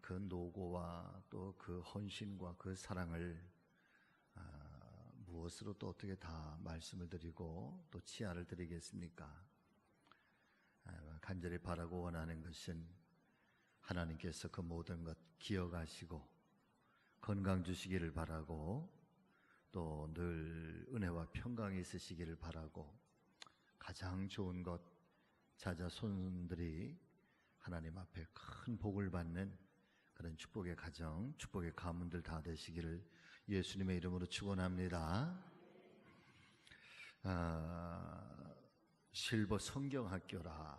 그 노고와 또 그 헌신과 그 사랑을 무엇으로 또 어떻게 다 말씀을 드리고 또 치하를 드리겠습니까? 간절히 바라고 원하는 것은 하나님께서 그 모든 것 기억하시고 건강 주시기를 바라고 또 늘 은혜와 평강이 있으시기를 바라고 가장 좋은 것 자자 손들이 하나님 앞에 큰 복을 받는 그런 축복의 가정, 축복의 가문들 다 되시기를 예수님의 이름으로 축원합니다. 실버 성경학교라.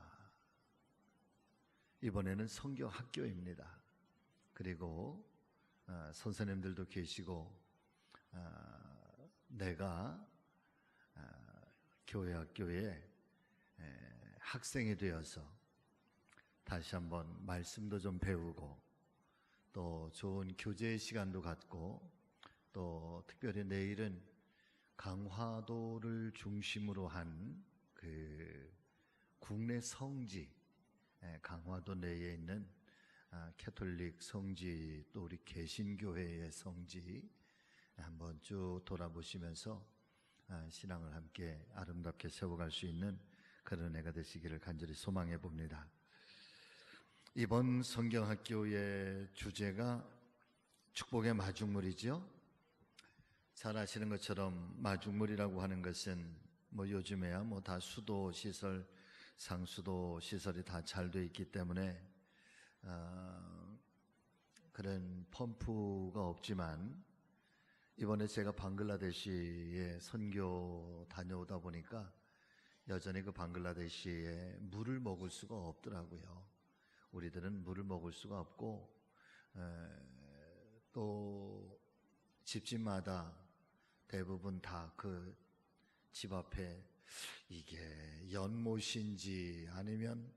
이번에는 성경학교입니다. 그리고 선생님들도 계시고 내가 교회 학교에 학생이 되어서 다시 한번 말씀도 좀 배우고 또 좋은 교제의 시간도 갖고 또 특별히 내일은 강화도를 중심으로 한 그 국내 성지, 강화도 내에 있는 캐톨릭 성지 또 우리 개신교회의 성지 한번 쭉 돌아보시면서 신앙을 함께 아름답게 세워갈 수 있는 그런 애가 되시기를 간절히 소망해 봅니다. 이번 성경학교의 주제가 축복의 마중물이죠. 잘 아시는 것처럼 마중물이라고 하는 것은 요즘에야 다 수도 시설, 상수도 시설이 다 잘 돼 있기 때문에 그런 펌프가 없지만 이번에 제가 방글라데시에 선교 다녀오다 보니까 여전히 그 방글라데시에 물을 먹을 수가 없더라고요. 우리들은 물을 먹을 수가 없고 또 집집마다 대부분 다 그 집 앞에 이게 연못인지 아니면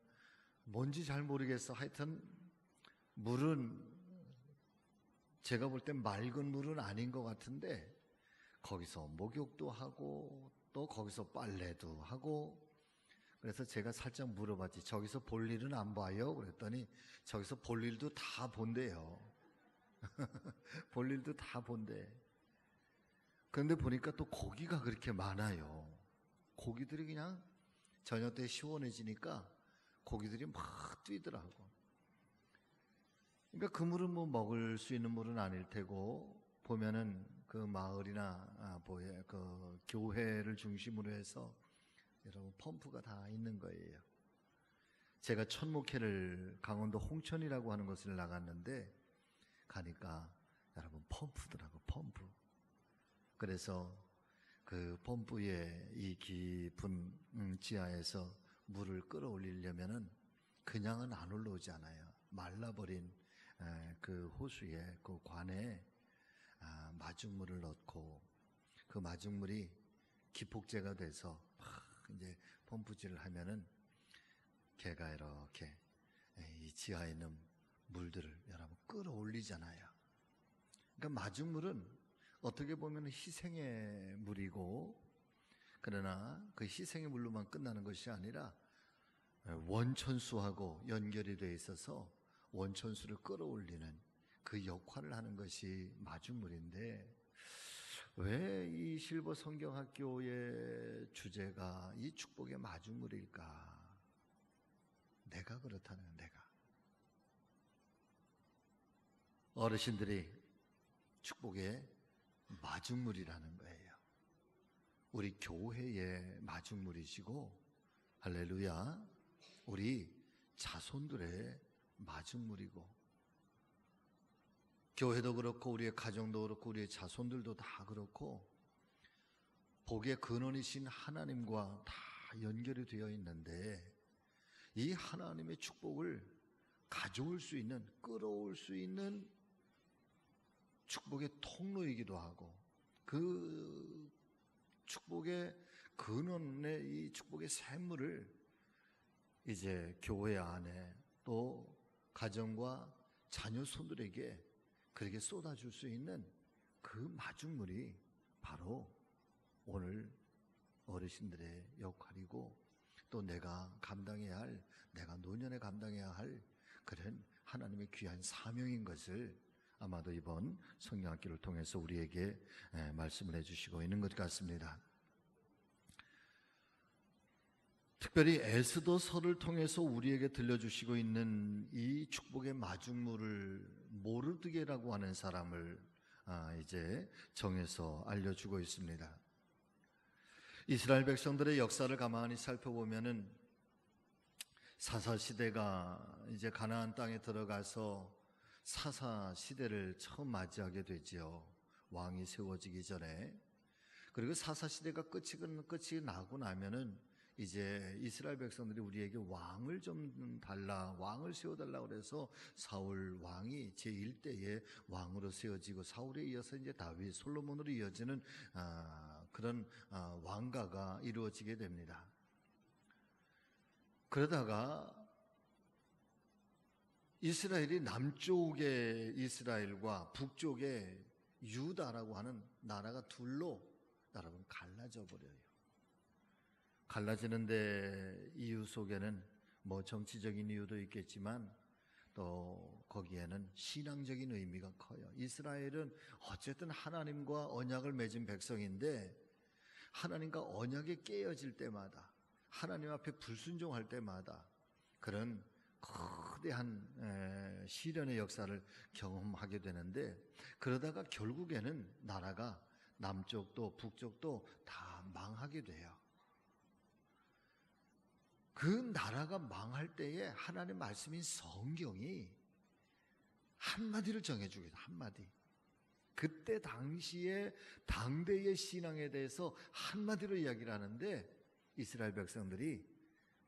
뭔지 잘 모르겠어. 하여튼 물은 제가 볼 땐 맑은 물은 아닌 것 같은데 거기서 목욕도 하고 또 거기서 빨래도 하고 그래서 제가 살짝 물어봤지. 저기서 볼 일은 안 봐요? 그랬더니 저기서 볼 일도 다 본대요. 볼 일도 다 본대. 그런데 보니까 또 고기가 그렇게 많아요. 고기들이 그냥 저녁 때 시원해지니까 고기들이 막 뛰더라고. 그러니까 그 물은 먹을 수 있는 물은 아닐 테고 보면은 그 마을이나 그 교회를 중심으로 해서 여러분 펌프가 다 있는 거예요. 제가 첫 목회를 강원도 홍천이라고 하는 곳을 나갔는데 가니까 여러분 펌프더라고. 펌프. 그래서 그 펌프의 이 깊은 지하에서 물을 끌어올리려면은 그냥은 안 올라오지 않아요. 말라버린 그 호수에 그 관에 마중물을 넣고 그 마중물이 기폭제가 돼서 이제 펌프질을 하면은 걔가 이렇게 이 지하에 있는 물들을 여러분 끌어올리잖아요. 그러니까 마중물은 어떻게 보면 희생의 물이고 그러나 그 희생의 물로만 끝나는 것이 아니라 원천수하고 연결이 되어 있어서 원천수를 끌어올리는 그 역할을 하는 것이 마중물인데 왜 이 실버 성경학교의 주제가 이 축복의 마중물일까? 내가 그렇다는 내가. 어르신들이 축복의 마중물이라는 거예요. 우리 교회의 마중물이시고 할렐루야 우리 자손들의 마중물이고 교회도 그렇고 우리의 가정도 그렇고 우리의 자손들도 다 그렇고 복의 근원이신 하나님과 다 연결이 되어 있는데 이 하나님의 축복을 가져올 수 있는 끌어올 수 있는 축복의 통로이기도 하고 그 축복의 근원의 이 축복의 샘물을 이제 교회 안에 또 가정과 자녀 손들에게 그렇게 쏟아줄 수 있는 그 마중물이 바로 오늘 어르신들의 역할이고 또 내가 감당해야 할 내가 노년에 감당해야 할 그런 하나님의 귀한 사명인 것을 아마도 이번 성경학기를 통해서 우리에게 말씀을 해주시고 있는 것 같습니다. 특별히 에스더서를 통해서 우리에게 들려주시고 있는 이 축복의 마중물을 모르드게라고 하는 사람을 이제 정해서 알려주고 있습니다. 이스라엘 백성들의 역사를 가만히 살펴보면은 사사 시대가 이제 가나안 땅에 들어가서 사사 시대를 처음 맞이하게 되지요. 왕이 세워지기 전에. 그리고 사사 시대가 끝이 나고 나면은 이제 이스라엘 백성들이 우리에게 왕을 좀 달라, 왕을 세워달라 그래서 사울 왕이 제1대의 왕으로 세워지고, 사울에 이어서 이제 다윗, 솔로몬으로 이어지는 그런 왕가가 이루어지게 됩니다. 그러다가 이스라엘이 남쪽의 이스라엘과 북쪽의 유다라고 하는 나라가 둘로 여러분 갈라져 버려요. 갈라지는데 이유 속에는 뭐 정치적인 이유도 있겠지만 또 거기에는 신앙적인 의미가 커요. 이스라엘은 어쨌든 하나님과 언약을 맺은 백성인데 하나님과 언약이 깨어질 때마다, 하나님 앞에 불순종할 때마다 그런 거대한 시련의 역사를 경험하게 되는데, 그러다가 결국에는 나라가 남쪽도 북쪽도 다 망하게 돼요. 그 나라가 망할 때에 하나님의 말씀인 성경이 한마디를 정해주게 돼요. 한마디. 그때 당시에 당대의 신앙에 대해서 한마디로 이야기를 하는데, 이스라엘 백성들이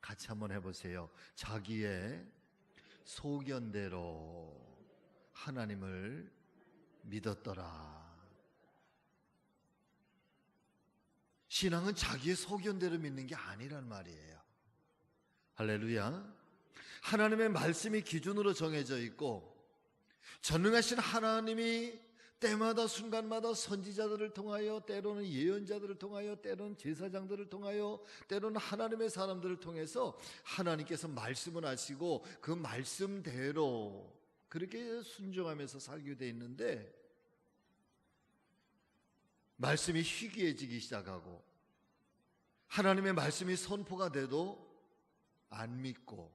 같이 한번 해보세요. 자기의 소견대로 하나님을 믿었더라. 신앙은 자기의 소견대로 믿는 게 아니란 말이에요. 할렐루야. 하나님의 말씀이 기준으로 정해져 있고, 전능하신 하나님이 때마다 순간마다 선지자들을 통하여, 때로는 예언자들을 통하여, 때로는 제사장들을 통하여, 때로는 하나님의 사람들을 통해서 하나님께서 말씀을 하시고 그 말씀대로 그렇게 순종하면서 살게 돼 있는데, 말씀이 희귀해지기 시작하고 하나님의 말씀이 선포가 돼도 안 믿고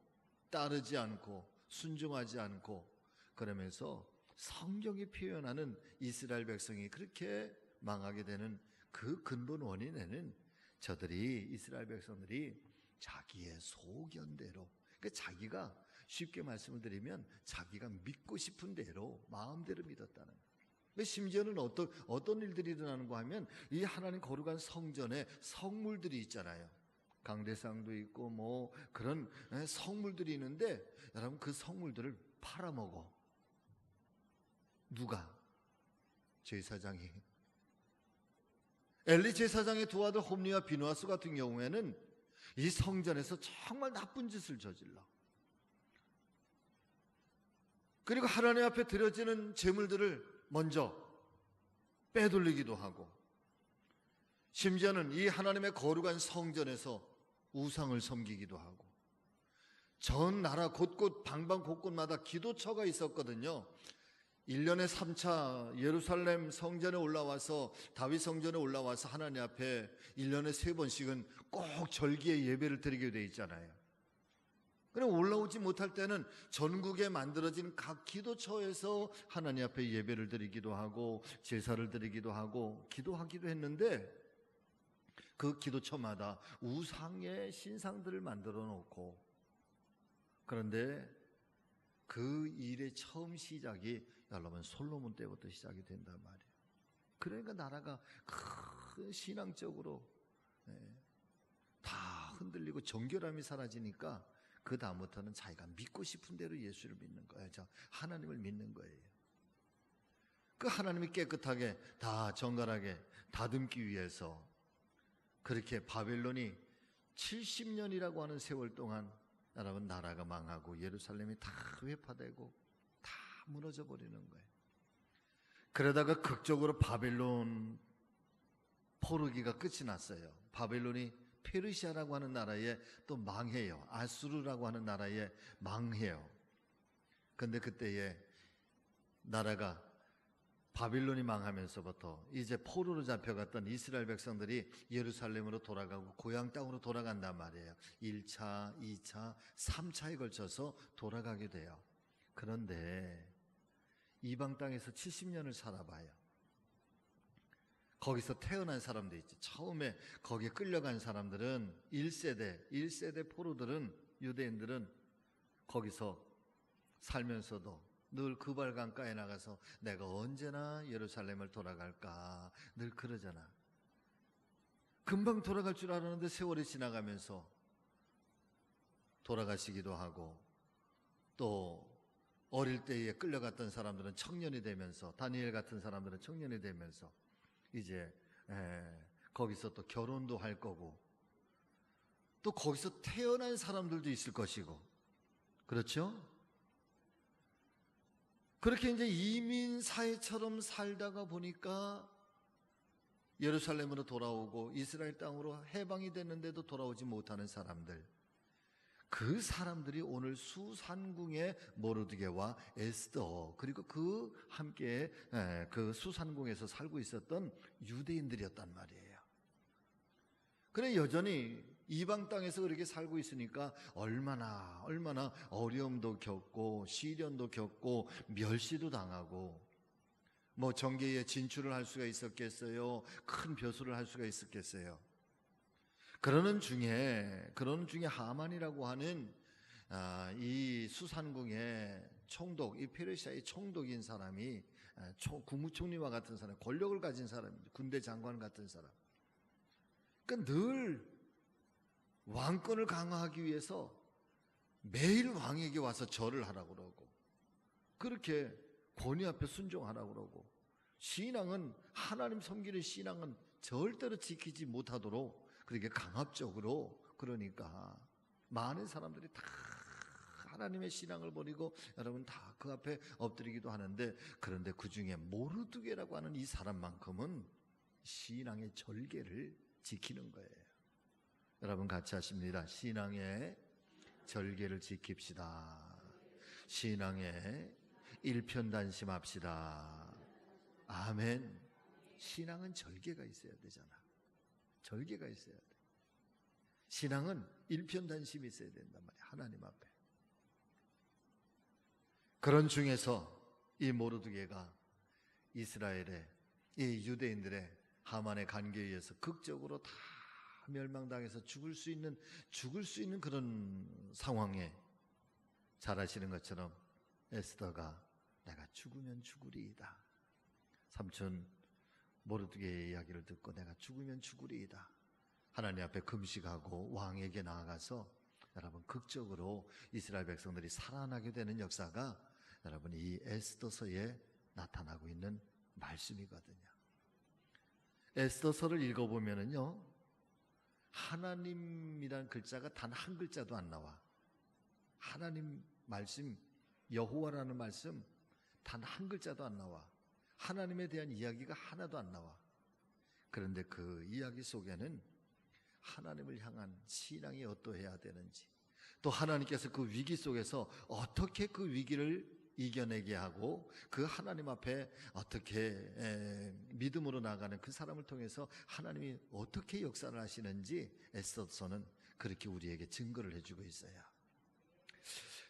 따르지 않고 순종하지 않고, 그러면서 성경이 표현하는 이스라엘 백성이 그렇게 망하게 되는 그 근본 원인에는 저들이, 이스라엘 백성들이 자기의 소견대로, 그러니까 자기가, 쉽게 말씀을 드리면 자기가 믿고 싶은 대로 마음대로 믿었다는 거예요. 심지어는 어떤 일들이 일어나는가 하면, 이 하나님 거룩한 성전에 성물들이 있잖아요. 강대상도 있고 뭐 그런 성물들이 있는데, 여러분 그 성물들을 팔아먹어. 누가? 제사장이. 엘리 제사장의 두 아들 홈리와 비누아스 같은 경우에는 이 성전에서 정말 나쁜 짓을 저질러. 그리고 하나님 앞에 드려지는 제물들을 먼저 빼돌리기도 하고, 심지어는 이 하나님의 거룩한 성전에서 우상을 섬기기도 하고, 전 나라 곳곳 방방 곳곳마다 기도처가 있었거든요. 1년에 3차 예루살렘 성전에 올라와서, 다윗 성전에 올라와서 하나님 앞에 1년에 3번씩은 꼭 절기의 예배를 드리게 돼 있잖아요. 그럼 올라오지 못할 때는 전국에 만들어진 각 기도처에서 하나님 앞에 예배를 드리기도 하고 제사를 드리기도 하고 기도하기도 했는데, 그 기도처마다 우상의 신상들을 만들어 놓고, 그런데 그 일의 처음 시작이 여러분 솔로몬 때부터 시작이 된단 말이에요. 그러니까 나라가 큰 신앙적으로 다 흔들리고 정결함이 사라지니까 그 다음부터는 자기가 믿고 싶은 대로 예수를 믿는 거예요. 하나님을 믿는 거예요. 그 하나님이 깨끗하게 다 정갈하게 다듬기 위해서 그렇게 바벨론이 70년이라고 하는 세월 동안 여러분 나라가 망하고 예루살렘이 다 회파되고 다 무너져 버리는 거예요. 그러다가 극적으로 바벨론 포르기가 끝이 났어요. 바벨론이 페르시아라고 하는 나라에 또 망해요. 아수르라고 하는 나라에 망해요. 근데 그때에 나라가 바빌론이 망하면서부터 이제 포로로 잡혀갔던 이스라엘 백성들이 예루살렘으로 돌아가고 고향 땅으로 돌아간단 말이에요. 1차, 2차, 3차에 걸쳐서 돌아가게 돼요. 그런데 이방 땅에서 70년을 살아봐요. 거기서 태어난 사람들 있죠. 처음에 거기에 끌려간 사람들은 1세대 포로들은, 유대인들은 거기서 살면서도 늘 그발 강가에 나가서 내가 언제나 예루살렘을 돌아갈까 늘 그러잖아. 금방 돌아갈 줄 알았는데 세월이 지나가면서 돌아가시기도 하고, 또 어릴 때에 끌려갔던 사람들은 청년이 되면서, 다니엘 같은 사람들은 청년이 되면서 이제 거기서 또 결혼도 할 거고, 또 거기서 태어난 사람들도 있을 것이고, 그렇죠? 그렇게 이제 이민 사회처럼 살다가 보니까 예루살렘으로 돌아오고 이스라엘 땅으로 해방이 됐는데도 돌아오지 못하는 사람들, 그 사람들이 오늘 수산궁의 모르드게와 에스더, 그리고 그 함께 그 수산궁에서 살고 있었던 유대인들이었단 말이에요. 그래 여전히 이방 땅에서 그렇게 살고 있으니까 얼마나 어려움도 겪고 시련도 겪고 멸시도 당하고, 뭐 정계에 진출을 할 수가 있었겠어요? 큰 벼슬을 할 수가 있었겠어요? 그러는 중에 하만이라고 하는 이 수산궁의 총독, 이 페르시아의 총독인 사람이, 국무총리와 같은 사람, 권력을 가진 사람, 군대 장관 같은 사람, 그러니까 늘 왕권을 강화하기 위해서 매일 왕에게 와서 절을 하라고 그러고, 그렇게 권위 앞에 순종하라고 그러고, 신앙은, 하나님 섬기는 신앙은 절대로 지키지 못하도록 그렇게 강압적으로, 그러니까 많은 사람들이 다 하나님의 신앙을 버리고 여러분 다 그 앞에 엎드리기도 하는데, 그런데 그 중에 모르드게라고 하는 이 사람만큼은 신앙의 절개를 지키는 거예요. 여러분 같이 하십니다. 신앙의 절개를 지킵시다. 신앙의 일편단심합시다. 아멘. 신앙은 절개가 있어야 되잖아. 절개가 있어야 돼. 신앙은 일편단심이 있어야 된단 말이야, 하나님 앞에. 그런 중에서 이 모르드게가 이스라엘의, 이 유대인들의 하만의 관계에 의해서 극적으로 다 멸망당해서 죽을 수 있는 그런 상황에, 잘 아시는 것처럼 에스더가 내가 죽으면 죽으리이다, 삼촌 모르드게의 이야기를 듣고 내가 죽으면 죽으리이다, 하나님 앞에 금식하고 왕에게 나아가서 여러분 극적으로 이스라엘 백성들이 살아나게 되는 역사가 여러분 이 에스더서에 나타나고 있는 말씀이거든요. 에스더서를 읽어보면은요, 하나님이란 글자가 단 한 글자도 안 나와. 하나님 말씀, 여호와라는 말씀 단 한 글자도 안 나와. 하나님에 대한 이야기가 하나도 안 나와. 그런데 그 이야기 속에는 하나님을 향한 신앙이 어떠해야 되는지, 또 하나님께서 그 위기 속에서 어떻게 그 위기를 이겨내게 하고 그 하나님 앞에 어떻게 믿음으로 나가는 그 사람을 통해서 하나님이 어떻게 역사를 하시는지 에스더서는 그렇게 우리에게 증거를 해주고 있어요.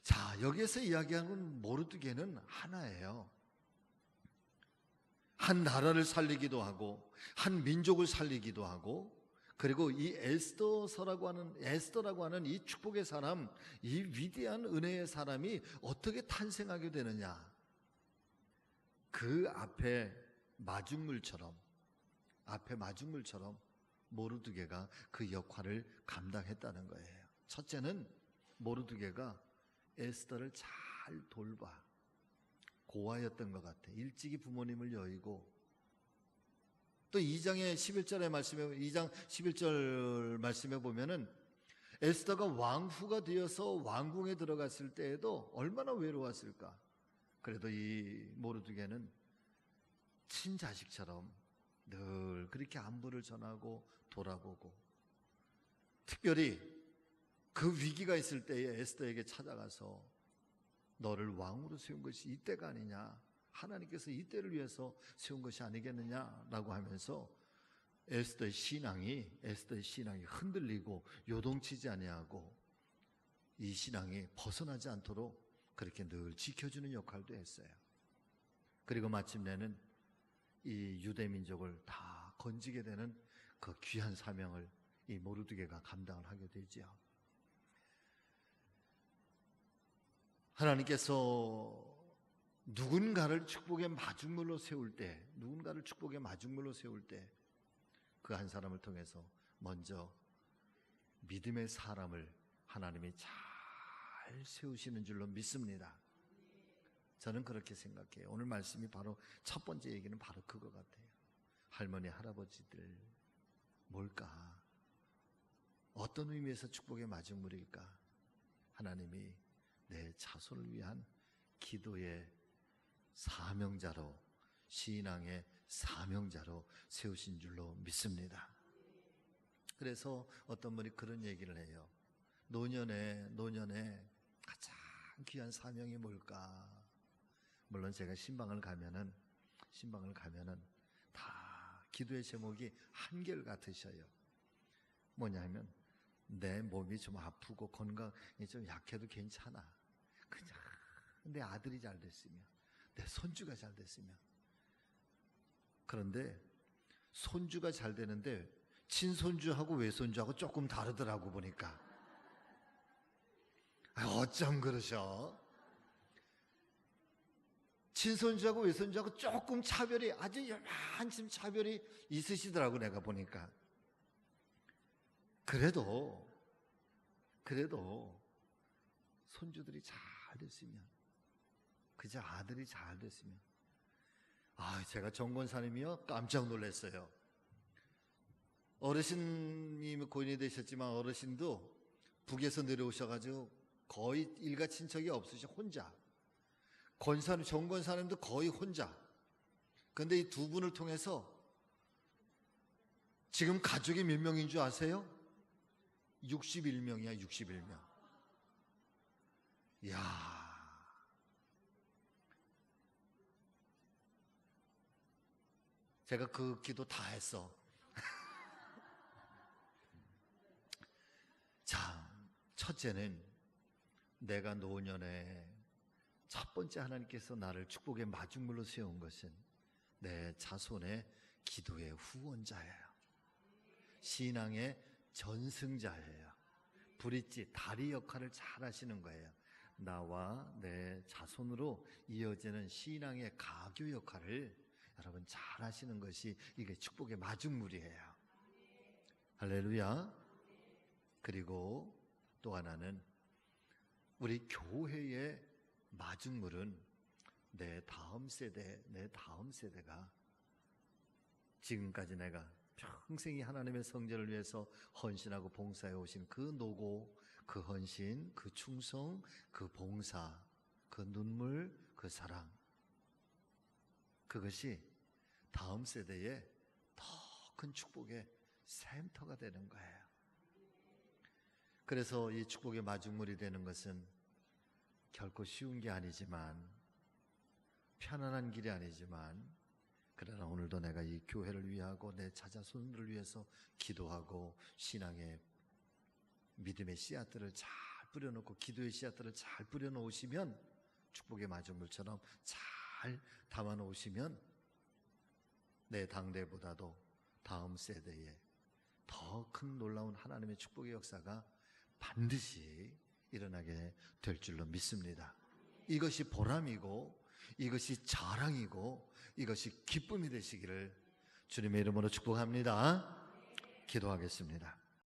자, 여기에서 이야기하는 모르드게는 하나예요. 한 나라를 살리기도 하고 한 민족을 살리기도 하고, 그리고 이 에스더라고 하는 이 축복의 사람, 이 위대한 은혜의 사람이 어떻게 탄생하게 되느냐, 그 앞에 마중물처럼 모르드게가 그 역할을 감당했다는 거예요. 첫째는 모르드게가 에스더를 잘 돌봐. 고아였던 것 같아. 일찍이 부모님을 여의고, 또 2장 11절 말씀에 보면은 에스더가 왕후가 되어서 왕궁에 들어갔을 때에도 얼마나 외로웠을까. 그래도 이 모르드게는 친자식처럼 늘 그렇게 안부를 전하고 돌아보고, 특별히 그 위기가 있을 때에 에스더에게 찾아가서 너를 왕으로 세운 것이 이때가 아니냐, 하나님께서 이때를 위해서 세운 것이 아니겠느냐라고 하면서 에스더의 신앙이 흔들리고 요동치지 아니하고 이 신앙이 벗어나지 않도록 그렇게 늘 지켜주는 역할도 했어요. 그리고 마침내는 이 유대 민족을 다 건지게 되는 그 귀한 사명을 이 모르드게가 감당을 하게 되지요. 하나님께서 누군가를 축복의 마중물로 세울 때, 그 한 사람을 통해서 먼저 믿음의 사람을 하나님이 잘 세우시는 줄로 믿습니다. 저는 그렇게 생각해요. 오늘 말씀이 바로 첫 번째 얘기는 바로 그거 같아요. 할머니, 할아버지들 뭘까? 어떤 의미에서 축복의 마중물일까? 하나님이 내 자손을 위한 기도의 사명자로, 신앙의 사명자로 세우신 줄로 믿습니다. 그래서 어떤 분이 그런 얘기를 해요. 노년에 가장 귀한 사명이 뭘까? 물론 제가 신방을 가면은 다 기도의 제목이 한결 같으셔요. 뭐냐 하면 내 몸이 좀 아프고 건강이 좀 약해도 괜찮아. 그냥 내 아들이 잘 됐으면, 내 손주가 잘 됐으면. 그런데 손주가 잘 되는데 친손주하고 외손주하고 조금 다르더라고 보니까. 어쩜 그러셔? 친손주하고 외손주하고 조금 차별이, 아주 요만큼 차별이 있으시더라고 내가 보니까. 그래도 손주들이 잘 됐으면, 그저 아들이 잘 됐으면. 제가 정권사님이요 깜짝 놀랐어요. 어르신님이 고인이 되셨지만 어르신도 북에서 내려오셔가지고 거의 일가 친척이 없으셔. 혼자. 정권사님도 거의 혼자. 그런데 이 두 분을 통해서 지금 가족이 몇 명인 줄 아세요? 61명이야 61명. 이야, 제가 그 기도 다 했어. 자, 첫째는 내가 노년에 첫 번째 하나님께서 나를 축복의 마중물로 세운 것은 내 자손의 기도의 후원자예요. 신앙의 전승자예요. 브릿지, 다리 역할을 잘 하시는 거예요. 나와 내 자손으로 이어지는 신앙의 가교 역할을 여러분 잘 하시는 것이 이게 축복의 마중물이에요. 할렐루야. 그리고 또 하나는 우리 교회의 마중물은 내 다음 세대가 지금까지 내가 평생이 하나님의 성전을 위해서 헌신하고 봉사해 오신 그 노고, 그 헌신, 그 충성, 그 봉사, 그 눈물, 그 사랑, 그것이 다음 세대에 더 큰 축복의 샘터가 되는 거예요. 그래서 이 축복의 마중물이 되는 것은 결코 쉬운 게 아니지만, 편안한 길이 아니지만, 그러나 오늘도 내가 이 교회를 위하고 내 자손들을 위해서 기도하고 신앙의 믿음의 씨앗들을 잘 뿌려놓고 기도의 씨앗들을 잘 뿌려놓으시면, 축복의 마중물처럼 잘 담아놓으시면 내 당대보다도 다음 세대에 더 큰 놀라운 하나님의 축복의 역사가 반드시 일어나게 될 줄로 믿습니다. 이것이 보람이고 이것이 자랑이고 이것이 기쁨이 되시기를 주님의 이름으로 축복합니다. 기도하겠습니다.